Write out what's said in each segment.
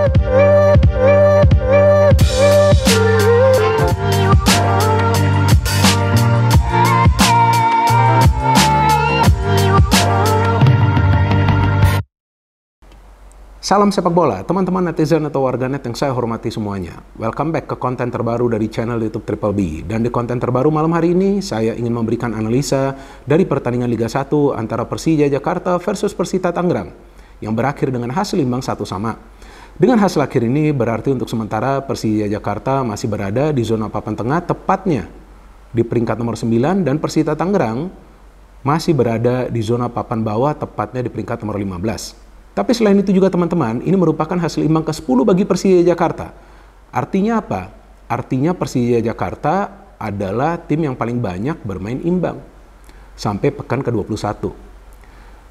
Salam sepak bola, teman-teman netizen atau warganet yang saya hormati semuanya. Welcome back ke konten terbaru dari channel YouTube Triple B. Dan di konten terbaru malam hari ini, saya ingin memberikan analisa dari pertandingan Liga 1 antara Persija Jakarta versus Persita Tangerang, yang berakhir dengan hasil imbang 1-1. Dengan hasil akhir ini berarti untuk sementara Persija Jakarta masih berada di zona papan tengah, tepatnya di peringkat nomor 9, dan Persita Tangerang masih berada di zona papan bawah, tepatnya di peringkat nomor 15. Tapi selain itu juga teman-teman, ini merupakan hasil imbang ke-10 bagi Persija Jakarta. Artinya apa? Artinya Persija Jakarta adalah tim yang paling banyak bermain imbang sampai pekan ke-21.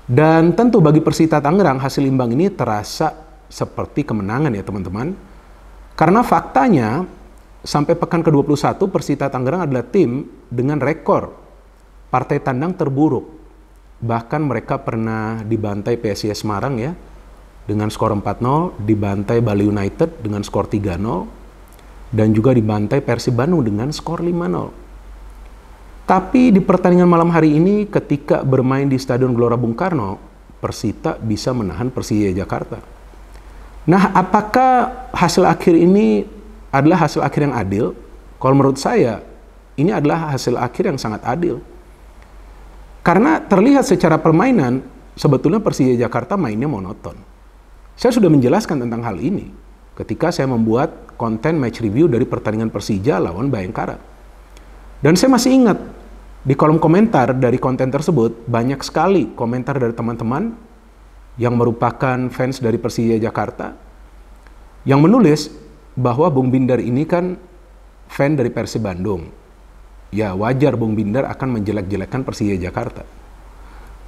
Dan tentu bagi Persita Tangerang hasil imbang ini terasa seperti kemenangan ya teman-teman. Karena faktanya sampai pekan ke-21 Persita Tangerang adalah tim dengan rekor partai tandang terburuk. Bahkan mereka pernah dibantai PSIS Semarang ya, dengan skor 4-0, dibantai Bali United dengan skor 3-0, dan juga dibantai Persib Bandung dengan skor 5-0. Tapi di pertandingan malam hari ini ketika bermain di Stadion Gelora Bung Karno, Persita bisa menahan Persija Jakarta. Nah, apakah hasil akhir ini adalah hasil akhir yang adil? Kalau menurut saya, ini adalah hasil akhir yang sangat adil. Karena terlihat secara permainan, sebetulnya Persija Jakarta mainnya monoton. Saya sudah menjelaskan tentang hal ini ketika saya membuat konten match review dari pertandingan Persija lawan Bayangkara. Dan saya masih ingat, di kolom komentar dari konten tersebut, banyak sekali komentar dari teman-teman yang merupakan fans dari Persija Jakarta, yang menulis bahwa Bung Binder ini kan fan dari Persib Bandung. Ya wajar Bung Binder akan menjelek-jelekan Persija Jakarta.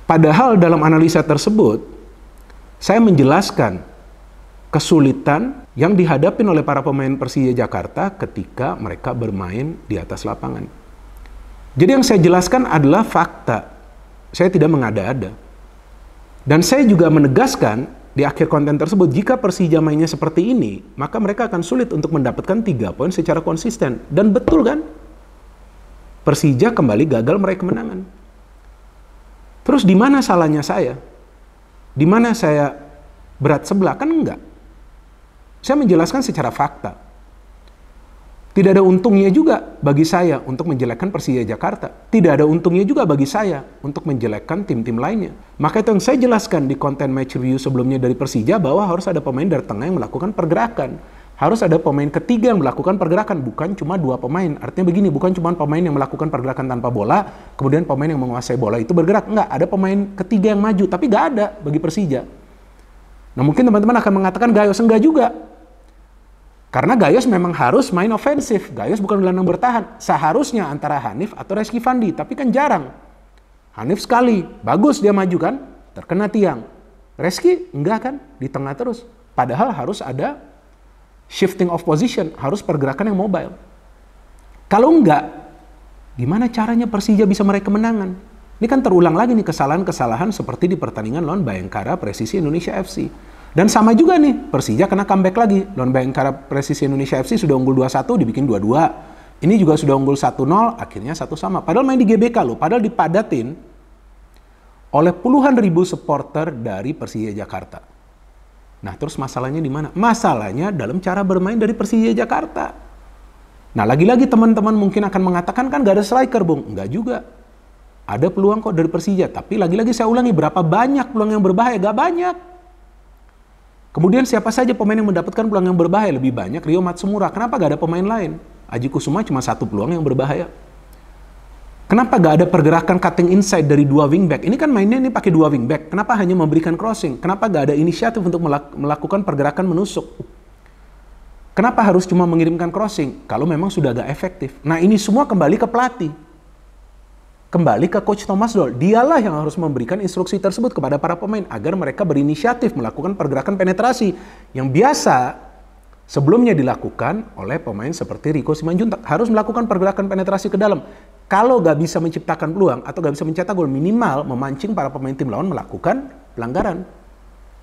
Padahal dalam analisa tersebut, saya menjelaskan kesulitan yang dihadapi oleh para pemain Persija Jakarta ketika mereka bermain di atas lapangan. Jadi yang saya jelaskan adalah fakta. Saya tidak mengada-ada. Dan saya juga menegaskan di akhir konten tersebut, jika Persija mainnya seperti ini, maka mereka akan sulit untuk mendapatkan 3 poin secara konsisten. Dan betul kan? Persija kembali gagal meraih kemenangan. Terus di mana salahnya saya? Di mana saya berat sebelah? Kan enggak. Saya menjelaskan secara fakta. Tidak ada untungnya juga bagi saya untuk menjelekkan Persija Jakarta. Tidak ada untungnya juga bagi saya untuk menjelekkan tim-tim lainnya. Maka itu yang saya jelaskan di konten match review sebelumnya dari Persija, bahwa harus ada pemain dari tengah yang melakukan pergerakan. Harus ada pemain ketiga yang melakukan pergerakan, bukan cuma 2 pemain. Artinya begini, bukan cuma pemain yang melakukan pergerakan tanpa bola, kemudian pemain yang menguasai bola itu bergerak. Enggak, ada pemain ketiga yang maju, tapi nggak ada bagi Persija. Nah mungkin teman-teman akan mengatakan Gayos, enggak juga. Karena Gayos memang harus main ofensif. Gayos bukan gelandang bertahan. Seharusnya antara Hanif atau Reski Fandi, tapi kan jarang. Hanif sekali, bagus dia maju kan, terkena tiang. Reski enggak kan, di tengah terus. Padahal harus ada shifting of position, harus pergerakan yang mobile. Kalau enggak, gimana caranya Persija bisa meraih kemenangan? Ini kan terulang lagi nih kesalahan-kesalahan seperti di pertandingan lawan Bayangkara Presisi Indonesia FC. Dan sama juga nih, Persija kena comeback lagi. Lawan Bayangkara Presisi Indonesia FC sudah unggul 2-1, dibikin 2-2. Ini juga sudah unggul 1-0, akhirnya 1-1. Padahal main di GBK loh, padahal dipadatin oleh puluhan ribu supporter dari Persija Jakarta. Nah, terus masalahnya di mana? Masalahnya dalam cara bermain dari Persija Jakarta. Nah, lagi-lagi teman-teman mungkin akan mengatakan, kan gak ada striker, Bung. Enggak juga. Ada peluang kok dari Persija. Tapi lagi-lagi saya ulangi, berapa banyak peluang yang berbahaya? Gak banyak. Kemudian siapa saja pemain yang mendapatkan peluang yang berbahaya? Lebih banyak Rio Matsumura. Kenapa gak ada pemain lain? Aji Kusuma cuma 1 peluang yang berbahaya. Kenapa gak ada pergerakan cutting inside dari 2 wingback? Ini kan mainnya ini pakai 2 wingback. Kenapa hanya memberikan crossing? Kenapa gak ada inisiatif untuk melakukan pergerakan menusuk? Kenapa harus cuma mengirimkan crossing? Kalau memang sudah gak efektif. Nah ini semua kembali ke pelatih. Kembali ke Coach Thomas Doll. Dialah yang harus memberikan instruksi tersebut kepada para pemain agar mereka berinisiatif melakukan pergerakan penetrasi yang biasa sebelumnya dilakukan oleh pemain seperti Rico Simanjuntak. Harus melakukan pergerakan penetrasi ke dalam. Kalau gak bisa menciptakan peluang atau gak bisa mencetak gol, minimal memancing para pemain tim lawan melakukan pelanggaran.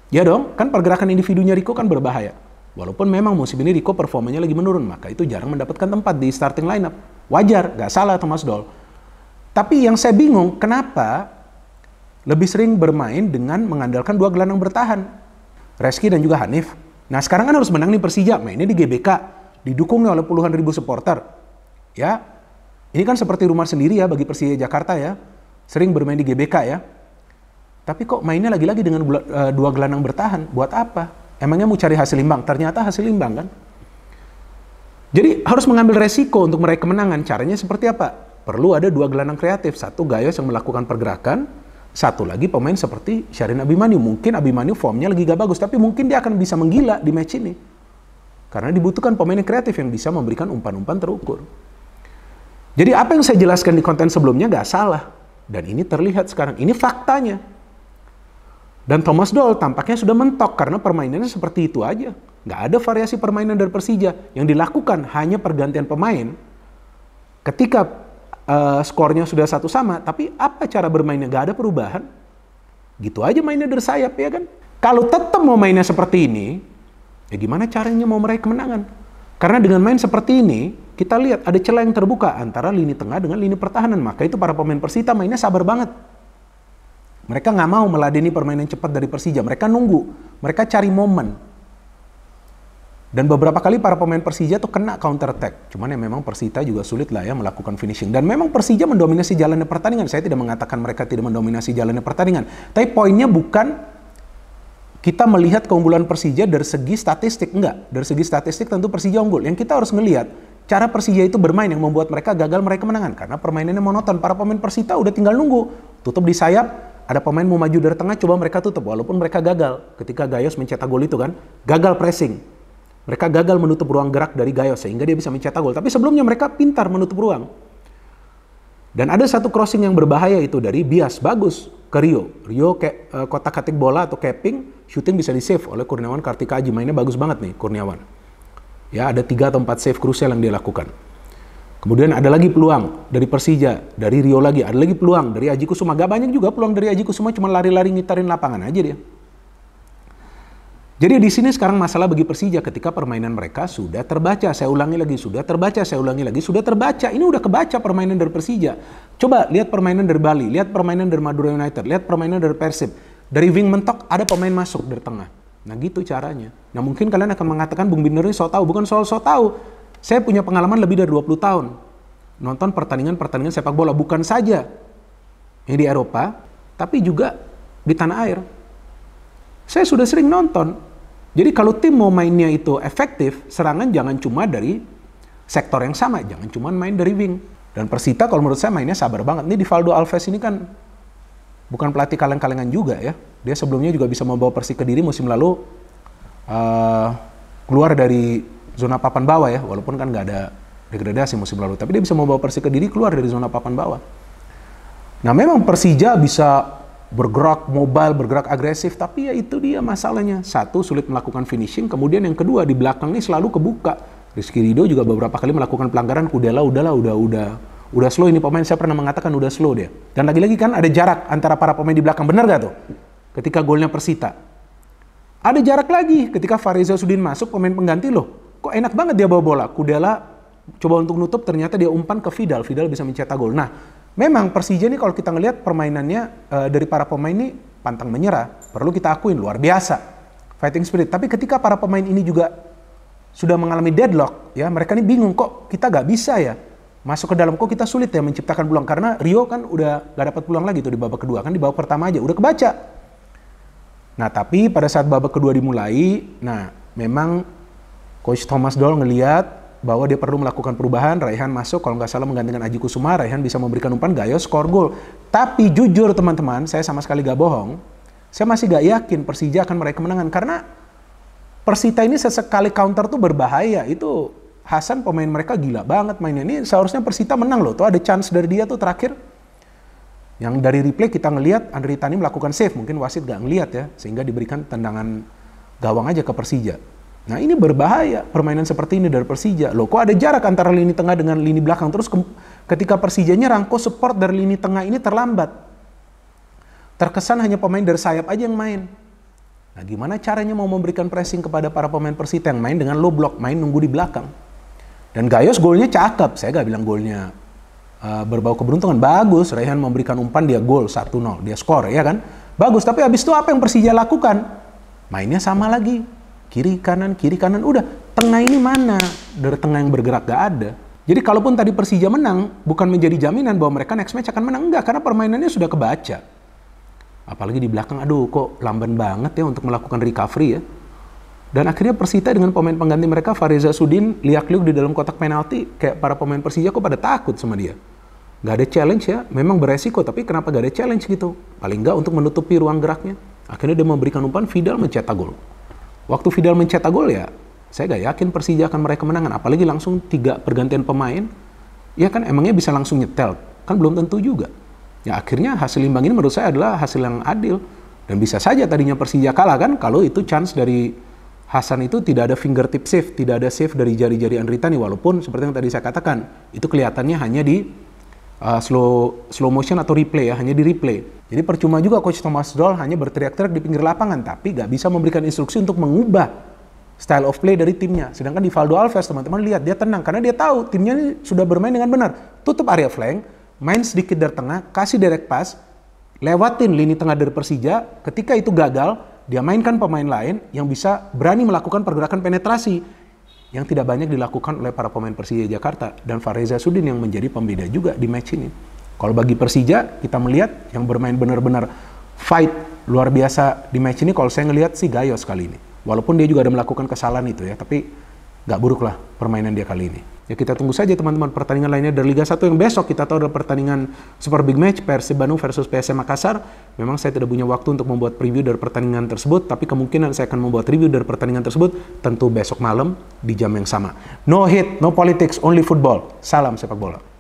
Ya dong, kan pergerakan individunya Rico kan berbahaya. Walaupun memang musim ini Rico performanya lagi menurun, maka itu jarang mendapatkan tempat di starting lineup. Wajar, gak salah Thomas Doll. Tapi yang saya bingung, kenapa lebih sering bermain dengan mengandalkan dua gelandang bertahan, Reski dan juga Hanif. Nah sekarang kan harus menang nih Persija, mainnya di GBK, didukung oleh puluhan ribu supporter. Ya, ini kan seperti rumah sendiri ya bagi Persija Jakarta ya, sering bermain di GBK ya. Tapi kok mainnya lagi-lagi dengan dua gelandang bertahan, buat apa? Emangnya mau cari hasil imbang? Ternyata hasil imbang kan? Jadi harus mengambil resiko untuk meraih kemenangan. Caranya seperti apa? Perlu ada dua gelandang kreatif. Satu Gayos yang melakukan pergerakan, satu lagi pemain seperti Syahrin Abimanyu. Mungkin Abimanyu formnya lagi gak bagus, tapi mungkin dia akan bisa menggila di match ini. Karena dibutuhkan pemain yang kreatif yang bisa memberikan umpan-umpan terukur. Jadi apa yang saya jelaskan di konten sebelumnya gak salah. Dan ini terlihat sekarang. Ini faktanya. Dan Thomas Doll tampaknya sudah mentok karena permainannya seperti itu aja. Nggak ada variasi permainan dari Persija. Yang dilakukan hanya pergantian pemain. Ketika skornya sudah satu sama, tapi apa cara bermainnya? Nggak ada perubahan. Gitu aja mainnya dari sayap ya kan. Kalau tetap mau mainnya seperti ini, ya gimana caranya mau meraih kemenangan? Karena dengan main seperti ini, kita lihat ada celah yang terbuka antara lini tengah dengan lini pertahanan. Maka itu para pemain Persita mainnya sabar banget. Mereka nggak mau meladeni permainan cepat dari Persija. Mereka nunggu. Mereka cari momen. Dan beberapa kali para pemain Persija tuh kena counter attack. Cuman ya memang Persita juga sulit lah ya melakukan finishing. Dan memang Persija mendominasi jalannya pertandingan. Saya tidak mengatakan mereka tidak mendominasi jalannya pertandingan. Tapi poinnya bukan kita melihat keunggulan Persija dari segi statistik. Enggak. Dari segi statistik tentu Persija unggul. Yang kita harus ngelihat cara Persija itu bermain yang membuat mereka gagal meraih kemenangan. Karena permainannya monoton. Para pemain Persita udah tinggal nunggu. Tutup di sayap. Ada pemain mau maju dari tengah, coba mereka tutup. Walaupun mereka gagal. Ketika Gayos mencetak gol itu kan, gagal pressing. Mereka gagal menutup ruang gerak dari Gayos, sehingga dia bisa mencetak gol. Tapi sebelumnya mereka pintar menutup ruang. Dan ada satu crossing yang berbahaya itu dari Bias. Bagus ke Rio. Rio kotak-katik bola atau capping, shooting bisa di-save oleh Kurniawan Kartika Aji. Mainnya bagus banget nih Kurniawan. Ya, ada 3 atau 4 save krusial yang dia lakukan. Kemudian ada lagi peluang dari Persija, dari Rio lagi, ada lagi peluang dari Aji Kusuma. Gak banyak juga peluang dari Aji Kusuma, cuma lari-lari ngitarin lapangan aja dia. Jadi di sini sekarang masalah bagi Persija ketika permainan mereka sudah terbaca. Saya ulangi lagi, sudah terbaca, saya ulangi lagi, sudah terbaca. Ini udah kebaca permainan dari Persija. Coba lihat permainan dari Bali, lihat permainan dari Madura United, lihat permainan dari Persib. Dari wing mentok ada pemain masuk dari tengah. Nah gitu caranya. Nah mungkin kalian akan mengatakan Bung Binder ini so tahu, bukan soal so tahu. Saya punya pengalaman lebih dari 20 tahun nonton pertandingan sepak bola, bukan saja yang di Eropa, tapi juga di tanah air. Saya sudah sering nonton. Jadi kalau tim mau mainnya itu efektif, serangan jangan cuma dari sektor yang sama, jangan cuma main dari wing. Dan Persita kalau menurut saya mainnya sabar banget. Ini Divaldo Alves ini kan bukan pelatih kaleng-kalengan juga ya. Dia sebelumnya juga bisa membawa Persik Kediri musim lalu keluar dari zona papan bawah ya, walaupun kan nggak ada degradasi musim lalu, tapi dia bisa membawa Persik Kediri keluar dari zona papan bawah. Nah memang Persija bisa bergerak mobile, bergerak agresif, tapi ya itu dia masalahnya. Satu, sulit melakukan finishing, kemudian yang kedua di belakang ini selalu kebuka. Rizky Ridho juga beberapa kali melakukan pelanggaran. Udah slow ini pemain, saya pernah mengatakan udah slow dia. Dan lagi-lagi kan ada jarak antara para pemain di belakang, benar gak tuh? Ketika golnya Persita. Ada jarak lagi ketika Fariza Sudin masuk, pemain pengganti loh. Kok enak banget dia bawa bola. Kudela coba untuk nutup, ternyata dia umpan ke Vidal. Vidal bisa mencetak gol. Nah, memang Persija ini kalau kita ngelihat permainannya dari para pemain ini pantang menyerah. Perlu kita akuin, luar biasa. Fighting spirit. Tapi ketika para pemain ini juga sudah mengalami deadlock, ya mereka ini bingung, kok kita gak bisa ya masuk ke dalam, kok kita sulit ya menciptakan peluang. Karena Rio kan udah gak dapat peluang lagi tuh di babak kedua. Kan di babak pertama aja, udah kebaca. Nah, tapi pada saat babak kedua dimulai, nah memang Coach Thomas Doll ngelihat bahwa dia perlu melakukan perubahan. Raihan masuk, kalau nggak salah menggantikan Aji Kusuma. Raihan bisa memberikan umpan, Gayos skor gol. Tapi jujur teman-teman, saya sama sekali gak bohong. Saya masih gak yakin Persija akan meraih kemenangan. Karena Persita ini sesekali counter tuh berbahaya. Itu Hasan pemain mereka gila banget mainnya. Ini seharusnya Persita menang loh. Tuh ada chance dari dia tuh terakhir. Yang dari replay kita ngelihat Andri Tani melakukan save. Mungkin wasit gak ngelihat ya. Sehingga diberikan tendangan gawang aja ke Persija. Nah ini berbahaya permainan seperti ini dari Persija. Loh kok ada jarak antara lini tengah dengan lini belakang. Terus ketika Persija nyerang, kok support dari lini tengah ini terlambat. Terkesan hanya pemain dari sayap aja yang main. Nah, gimana caranya mau memberikan pressing kepada para pemain Persita yang main dengan low block, main nunggu di belakang. Dan Gayos golnya cakep, saya gak bilang golnya berbau keberuntungan. Bagus, Raihan memberikan umpan, dia gol 1-0, dia skor, ya kan? Bagus, tapi habis itu apa yang Persija lakukan? Mainnya sama lagi, kiri kanan, udah. Tengah ini mana? Dari tengah yang bergerak gak ada. Jadi kalaupun tadi Persija menang, bukan menjadi jaminan bahwa mereka next match akan menang. Enggak, karena permainannya sudah kebaca. Apalagi di belakang, aduh kok lamban banget ya untuk melakukan recovery ya. Dan akhirnya Persita dengan pemain pengganti mereka, Fareza Sudin, liak-liuk di dalam kotak penalti, kayak para pemain Persija kok pada takut sama dia. Gak ada challenge ya, memang beresiko, tapi kenapa gak ada challenge gitu? Paling nggak untuk menutupi ruang geraknya. Akhirnya dia memberikan umpan, Vidal mencetak gol. Waktu Vidal mencetak gol ya, saya gak yakin Persija akan meraih kemenangan, apalagi langsung 3 pergantian pemain. Ya kan, emangnya bisa langsung nyetel? Kan belum tentu juga. Ya akhirnya hasil imbang ini menurut saya adalah hasil yang adil. Dan bisa saja tadinya Persija kalah kan, kalau itu chance dari Hasan itu tidak ada fingertip save, tidak ada save dari jari-jari Andritani, walaupun seperti yang tadi saya katakan, itu kelihatannya hanya di slow motion atau replay ya, hanya di replay. Jadi percuma juga Coach Thomas Doll hanya berteriak-teriak di pinggir lapangan, tapi gak bisa memberikan instruksi untuk mengubah style of play dari timnya. Sedangkan di Valdo Alves, teman-teman lihat, dia tenang, karena dia tahu timnya ini sudah bermain dengan benar. Tutup area flank, main sedikit dari tengah, kasih direct pass, lewatin lini tengah dari Persija, ketika itu gagal, dia mainkan pemain lain yang bisa berani melakukan pergerakan penetrasi yang tidak banyak dilakukan oleh para pemain Persija Jakarta, dan Fareza Sudin yang menjadi pembeda juga di match ini. Kalau bagi Persija, kita melihat yang bermain benar-benar fight luar biasa di match ini, kalau saya ngelihat sih Gayos kali ini. Walaupun dia juga ada melakukan kesalahan itu ya, tapi nggak buruk lah permainan dia kali ini. Ya kita tunggu saja teman-teman pertandingan lainnya dari Liga 1 yang besok kita tahu adalah pertandingan Super Big Match Persib Bandung versus PSM Makassar. Memang saya tidak punya waktu untuk membuat preview dari pertandingan tersebut, tapi kemungkinan saya akan membuat review dari pertandingan tersebut tentu besok malam di jam yang sama. No hate, no politics, only football. Salam sepak bola.